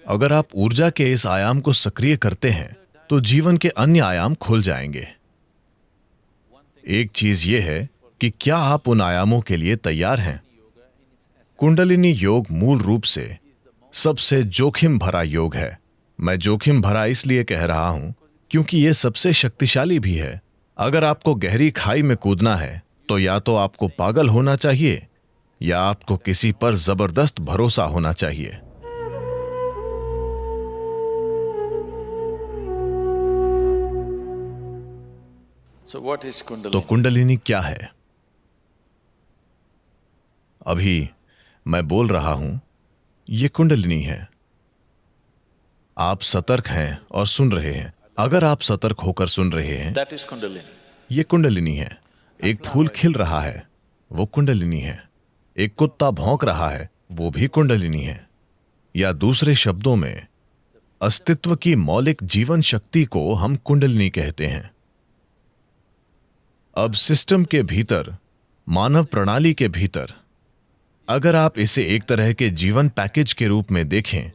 अगर आप ऊर्जा के इस आयाम को सक्रिय करते हैं तो जीवन के अन्य आयाम खुल जाएंगे। एक चीज यह है कि क्या आप उन आयामों के लिए तैयार हैं। कुंडलिनी योग मूल रूप से सबसे जोखिम भरा योग है। मैं जोखिम भरा इसलिए कह रहा हूं क्योंकि यह सबसे शक्तिशाली भी है। अगर आपको गहरी खाई में कूदना है तो या तो आपको पागल होना चाहिए या आपको किसी पर जबरदस्त भरोसा होना चाहिए। So what is तो Kundalini? कुंडलिनी क्या है? अभी मैं बोल रहा हूं, यह कुंडलिनी है। आप सतर्क हैं और सुन रहे हैं। अगर आप सतर्क होकर सुन रहे हैं, That is Kundalini. यह कुंडलिनी है। एक फूल खिल रहा है, वो कुंडलिनी है। एक कुत्ता भौंक रहा है, वो भी कुंडलिनी है। या दूसरे शब्दों में, अस्तित्व की मौलिक जीवन शक्ति को हम कुंडलिनी कहते हैं। अब सिस्टम के भीतर, मानव प्रणाली के भीतर, अगर आप इसे एक तरह के जीवन पैकेज के रूप में देखें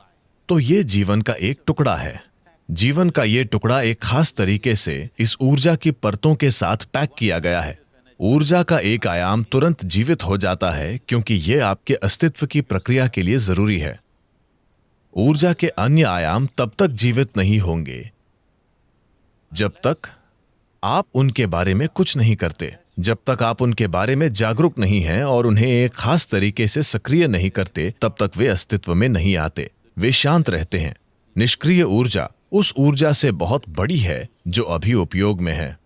तो यह जीवन का एक टुकड़ा है। जीवन का यह टुकड़ा एक खास तरीके से इस ऊर्जा की परतों के साथ पैक किया गया है। ऊर्जा का एक आयाम तुरंत जीवित हो जाता है क्योंकि यह आपके अस्तित्व की प्रक्रिया के लिए जरूरी है। ऊर्जा के अन्य आयाम तब तक जीवित नहीं होंगे जब तक आप उनके बारे में कुछ नहीं करते, जब तक आप उनके बारे में जागरूक नहीं हैं और उन्हें एक खास तरीके से सक्रिय नहीं करते, तब तक वे अस्तित्व में नहीं आते। वे शांत रहते हैं। निष्क्रिय ऊर्जा उस ऊर्जा से बहुत बड़ी है जो अभी उपयोग में है।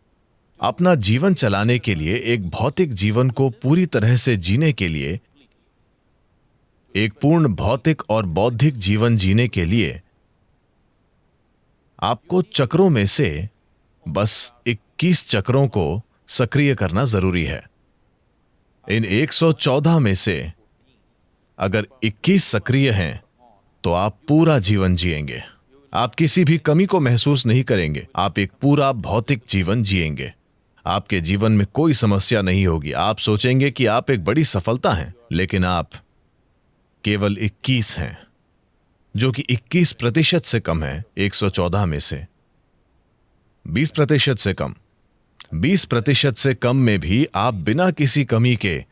अपना जीवन चलाने के लिए, एक भौतिक जीवन को पूरी तरह से जीने के लिए, एक पूर्ण भौतिक और बौद्धिक जीवन जीने के लिए आपको चक्रों में से बस 21 चक्रों को सक्रिय करना जरूरी है। इन 114 में से अगर 21 सक्रिय हैं तो आप पूरा जीवन जिएंगे। आप किसी भी कमी को महसूस नहीं करेंगे। आप एक पूरा भौतिक जीवन जिएंगे। आपके जीवन में कोई समस्या नहीं होगी। आप सोचेंगे कि आप एक बड़ी सफलता हैं, लेकिन आप केवल 21 हैं, जो कि 21% से कम है 114 में से। 20% से कम। 20% से कम में भी आप बिना किसी कमी के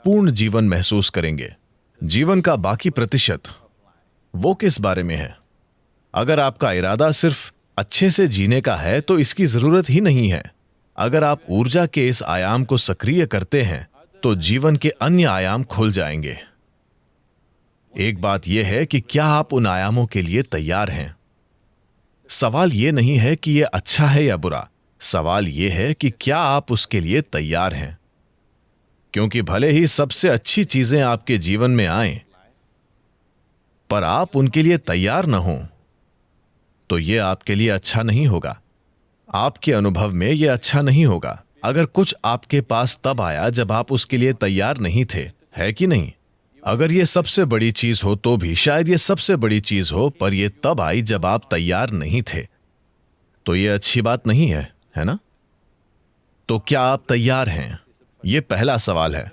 पूर्ण जीवन महसूस करेंगे। जीवन का बाकी प्रतिशत वो किस बारे में है? अगर आपका इरादा सिर्फ अच्छे से जीने का है तो इसकी जरूरत ही नहीं है। अगर आप ऊर्जा के इस आयाम को सक्रिय करते हैं तो जीवन के अन्य आयाम खुल जाएंगे। एक बात यह है कि क्या आप उन आयामों के लिए तैयार हैं? सवाल यह नहीं है कि यह अच्छा है या बुरा। सवाल यह है कि क्या आप उसके लिए तैयार हैं। क्योंकि भले ही सबसे अच्छी चीजें आपके जीवन में आएं, पर आप उनके लिए तैयार न हों तो यह आपके लिए अच्छा नहीं होगा। आपके अनुभव में यह अच्छा नहीं होगा। अगर कुछ आपके पास तब आया जब आप उसके लिए तैयार नहीं थे, है कि नहीं? अगर यह सबसे बड़ी चीज हो तो भी शायद यह सबसे बड़ी चीज हो, पर यह तब आई जब आप तैयार नहीं थे, तो यह अच्छी बात नहीं है, है ना? तो क्या आप तैयार हैं? यह पहला सवाल है।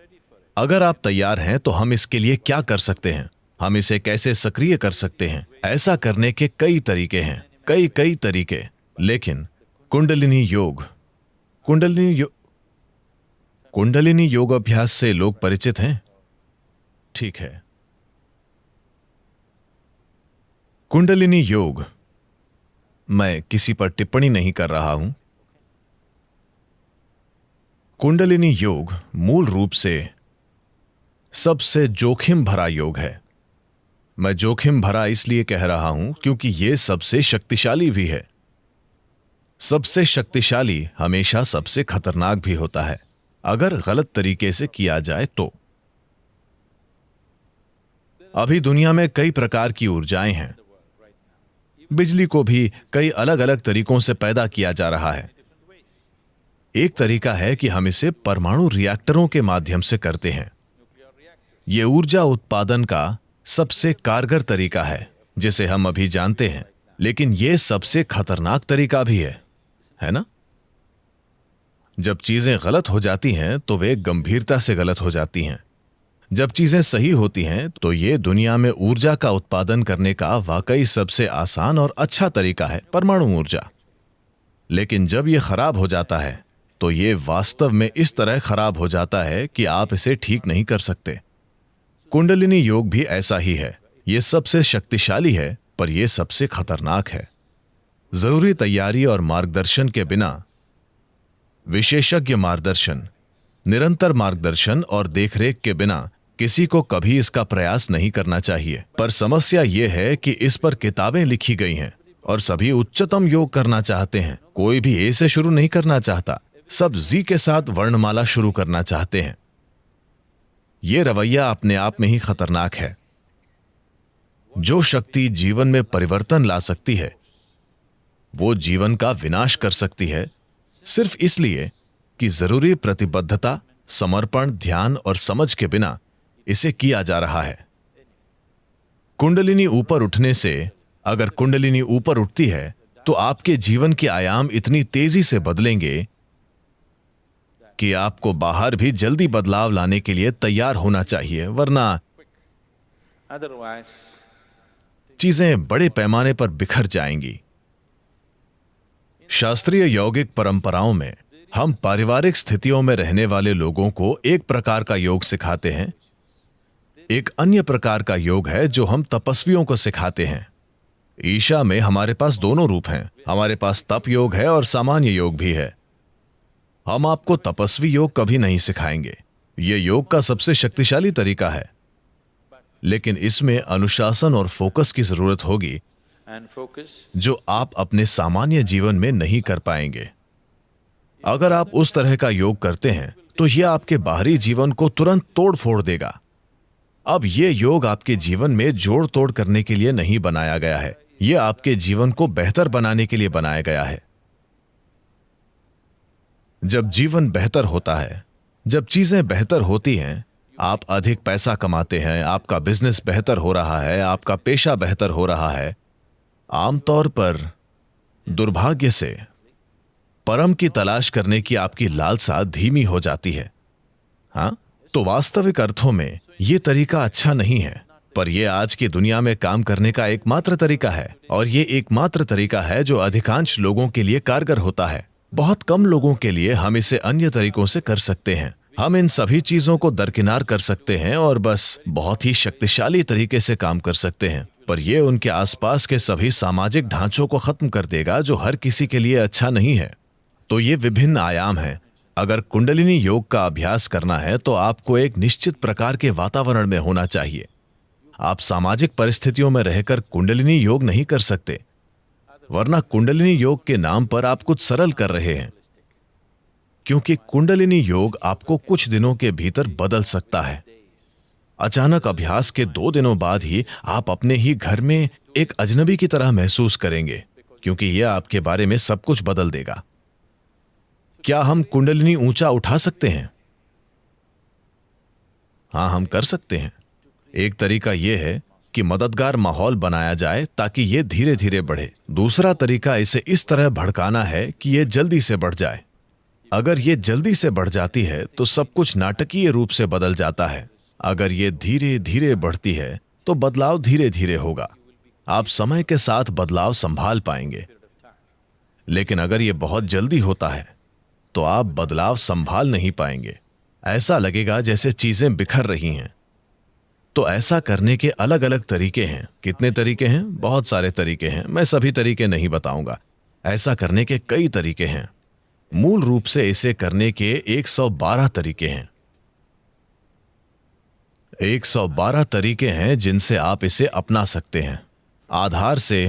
अगर आप तैयार हैं तो हम इसके लिए क्या कर सकते हैं? हम इसे कैसे सक्रिय कर सकते हैं? ऐसा करने के कई तरीके हैं, कई तरीके। लेकिन कुंडलिनी योग अभ्यास से लोग परिचित हैं? ठीक है। कुंडलिनी योग, मैं किसी पर टिप्पणी नहीं कर रहा हूं। कुंडलिनी योग मूल रूप से सबसे जोखिम भरा योग है। मैं जोखिम भरा इसलिए कह रहा हूं क्योंकि यह सबसे शक्तिशाली भी है। सबसे शक्तिशाली हमेशा सबसे खतरनाक भी होता है, अगर गलत तरीके से किया जाए तो। अभी दुनिया में कई प्रकार की ऊर्जाएं हैं। बिजली को भी कई अलग अलग तरीकों से पैदा किया जा रहा है। एक तरीका है कि हम इसे परमाणु रिएक्टरों के माध्यम से करते हैं। यह ऊर्जा उत्पादन का सबसे कारगर तरीका है जिसे हम अभी जानते हैं, लेकिन यह सबसे खतरनाक तरीका भी है ना? जब चीजें गलत हो जाती हैं तो वे गंभीरता से गलत हो जाती हैं। जब चीजें सही होती हैं तो ये दुनिया में ऊर्जा का उत्पादन करने का वाकई सबसे आसान और अच्छा तरीका है, परमाणु ऊर्जा। लेकिन जब ये खराब हो जाता है तो ये वास्तव में इस तरह खराब हो जाता है कि आप इसे ठीक नहीं कर सकते। कुंडलिनी योग भी ऐसा ही है। ये सबसे शक्तिशाली है, पर यह सबसे खतरनाक है। जरूरी तैयारी और मार्गदर्शन के बिना, विशेषज्ञ मार्गदर्शन, निरंतर मार्गदर्शन और देखरेख के बिना किसी को कभी इसका प्रयास नहीं करना चाहिए। पर समस्या यह है कि इस पर किताबें लिखी गई हैं और सभी उच्चतम योग करना चाहते हैं। कोई भी ए से शुरू नहीं करना चाहता, सब जी के साथ वर्णमाला शुरू करना चाहते हैं। यह रवैया अपने आप में ही खतरनाक है। जो शक्ति जीवन में परिवर्तन ला सकती है वो जीवन का विनाश कर सकती है, सिर्फ इसलिए कि जरूरी प्रतिबद्धता, समर्पण, ध्यान और समझ के बिना इसे किया जा रहा है। कुंडलिनी ऊपर उठने से, अगर कुंडलिनी ऊपर उठती है तो आपके जीवन के आयाम इतनी तेजी से बदलेंगे कि आपको बाहर भी जल्दी बदलाव लाने के लिए तैयार होना चाहिए, वरना Otherwise, चीजें बड़े पैमाने पर बिखर जाएंगी। शास्त्रीय यौगिक परंपराओं में हम पारिवारिक स्थितियों में रहने वाले लोगों को एक प्रकार का योग सिखाते हैं। एक अन्य प्रकार का योग है जो हम तपस्वियों को सिखाते हैं। ईशा में हमारे पास दोनों रूप हैं। हमारे पास तप योग है और सामान्य योग भी है। हम आपको तपस्वी योग कभी नहीं सिखाएंगे। यह योग का सबसे शक्तिशाली तरीका है, लेकिन इसमें अनुशासन और फोकस की जरूरत होगी and focus, जो आप अपने सामान्य जीवन में नहीं कर पाएंगे। अगर आप उस तरह का योग करते हैं तो यह आपके बाहरी जीवन को तुरंत तोड़ फोड़ देगा। अब यह योग आपके जीवन में जोड़ तोड़ करने के लिए नहीं बनाया गया है, यह आपके जीवन को बेहतर बनाने के लिए बनाया गया है। जब जीवन बेहतर होता है, जब चीजें बेहतर होती हैं, आप अधिक पैसा कमाते हैं, आपका बिजनेस बेहतर हो रहा है, आपका पेशा बेहतर हो रहा है, आमतौर पर दुर्भाग्य से परम की तलाश करने की आपकी लालसा धीमी हो जाती है। हाँ, तो वास्तविक अर्थों में यह तरीका अच्छा नहीं है, पर यह आज की दुनिया में काम करने का एकमात्र तरीका है, और यह एकमात्र तरीका है जो अधिकांश लोगों के लिए कारगर होता है। बहुत कम लोगों के लिए हम इसे अन्य तरीकों से कर सकते हैं। हम इन सभी चीजों को दरकिनार कर सकते हैं और बस बहुत ही शक्तिशाली तरीके से काम कर सकते हैं, पर यह उनके आसपास के सभी सामाजिक ढांचों को खत्म कर देगा जो हर किसी के लिए अच्छा नहीं है। तो ये विभिन्न आयाम हैं। अगर कुंडलिनी योग का अभ्यास करना है तो आपको एक निश्चित प्रकार के वातावरण में होना चाहिए। आप सामाजिक परिस्थितियों में रहकर कुंडलिनी योग नहीं कर सकते, वरना कुंडलिनी योग के नाम पर आप कुछ सरल कर रहे हैं, क्योंकि कुंडलिनी योग आपको कुछ दिनों के भीतर बदल सकता है। अचानक अभ्यास के 2 दिनों बाद ही आप अपने ही घर में एक अजनबी की तरह महसूस करेंगे, क्योंकि यह आपके बारे में सब कुछ बदल देगा। क्या हम कुंडलिनी ऊंचा उठा सकते हैं? हां, हम कर सकते हैं। एक तरीका यह है कि मददगार माहौल बनाया जाए ताकि यह धीरे धीरे बढ़े। दूसरा तरीका इसे इस तरह भड़काना है कि यह जल्दी से बढ़ जाए। अगर यह जल्दी से बढ़ जाती है तो सब कुछ नाटकीय रूप से बदल जाता है। अगर यह धीरे धीरे बढ़ती है तो बदलाव धीरे धीरे होगा। आप समय के साथ बदलाव संभाल पाएंगे। लेकिन अगर यह बहुत जल्दी होता है तो आप बदलाव संभाल नहीं पाएंगे। ऐसा लगेगा जैसे चीजें बिखर रही हैं। तो ऐसा करने के अलग अलग तरीके हैं। कितने तरीके हैं? बहुत सारे तरीके हैं। मैं सभी तरीके नहीं बताऊंगा। ऐसा करने के कई तरीके हैं। मूल रूप से इसे करने के 112 तरीके हैं। 112 तरीके हैं जिनसे आप इसे अपना सकते हैं। आधार से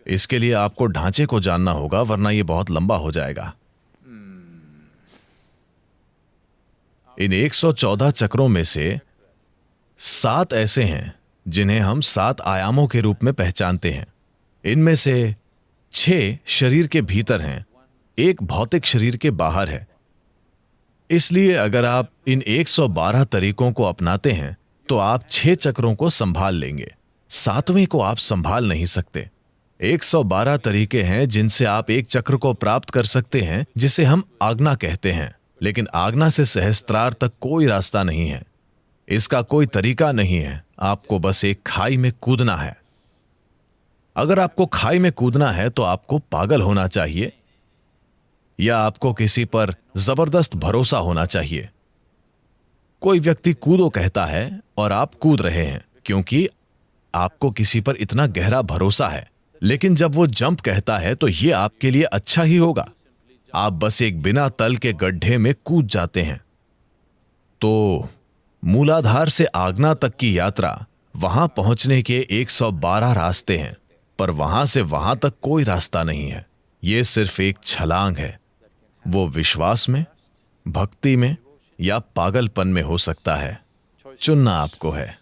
इसके लिए आपको ढांचे को जानना होगा, वरना यह बहुत लंबा हो जाएगा। इन 114 चक्रों में से 7 ऐसे हैं जिन्हें हम 7 आयामों के रूप में पहचानते हैं। इनमें से 6 शरीर के भीतर हैं, एक भौतिक शरीर के बाहर है। इसलिए अगर आप इन 112 तरीकों को अपनाते हैं तो आप 6 चक्रों को संभाल लेंगे, 7वें को आप संभाल नहीं सकते। 112 तरीके हैं जिनसे आप एक चक्र को प्राप्त कर सकते हैं, जिसे हम आज्ञा कहते हैं। लेकिन आज्ञा से सहस्त्रार तक कोई रास्ता नहीं है। इसका कोई तरीका नहीं है। आपको बस एक खाई में कूदना है। अगर आपको खाई में कूदना है तो आपको पागल होना चाहिए या आपको किसी पर जबरदस्त भरोसा होना चाहिए। कोई व्यक्ति कूदो कहता है और आप कूद रहे हैं क्योंकि आपको किसी पर इतना गहरा भरोसा है। लेकिन जब वो जंप कहता है तो ये आपके लिए अच्छा ही होगा। आप बस एक बिना तल के गड्ढे में कूद जाते हैं। तो मूलाधार से आज्ञा तक की यात्रा, वहां पहुंचने के 112 रास्ते हैं, पर वहां से वहां तक कोई रास्ता नहीं है। यह सिर्फ एक छलांग है। वो विश्वास में, भक्ति में या पागलपन में हो सकता है। चुनना आपको है।